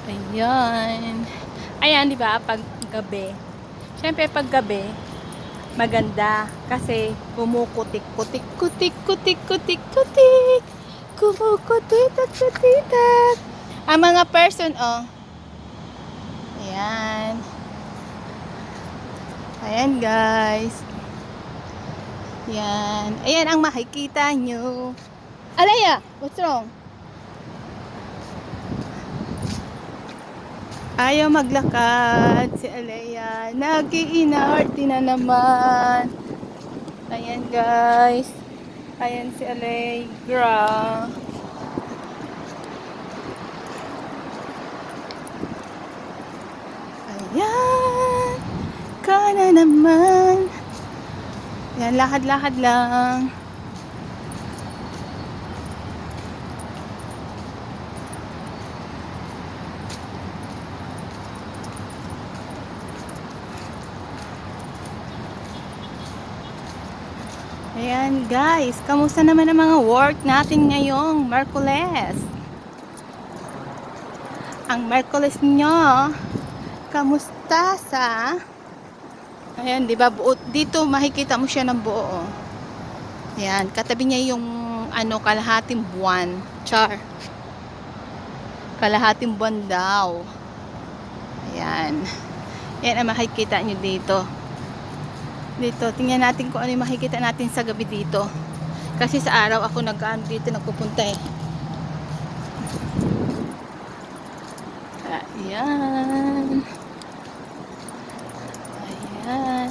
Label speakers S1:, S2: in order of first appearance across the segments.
S1: Ayan. Ayan, di ba? Pag gabi. Siyempre, pag gabi, maganda. Kasi, kumukutik, kutik, kutik, kutik, kutik, kutik. Kumukutik, kutik. Ang mga person, oh. Ayan. Ayan, guys. Ayan. Ayan ang makikita nyo. Alaya, what's wrong? Ayaw maglakad si Alea. Nag-iinarte na naman. Ayan guys. Ayan si Allegra. Ayan. Ka na naman. Ayan, lakad-lakad lang. Ayan guys, kamusta naman ang mga work natin ngayong Merkules? Ang Merkules nyo, kamusta sa... Ayan, di ba? Dito makikita mo siya ng buo. Oh. Ayan, katabi niya yung ano, kalahating buwan. Char. Kalahating buwan daw. Ayan. Ayan ang makikita nyo dito. Dito, tingnan natin kung ano yung makikita natin sa gabi dito. Kasi sa araw ako dito nagpupunta eh. Ayan. Ayan.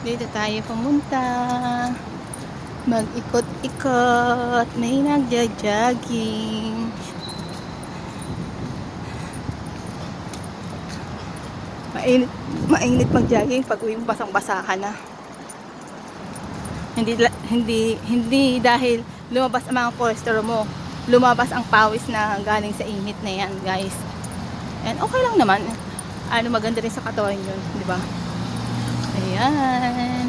S1: Dito tayo pumunta. Mag-ikot-ikot. May nagja-jogging. Mainit mag-jogging pag uwi mo basang-basa ka na. Hindi dahil lumabas ang mga cholesterol mo, lumabas ang pawis na galing sa init na yan, guys. And okay lang naman. Ano, maganda rin sa katawan yun, di ba? Ayan.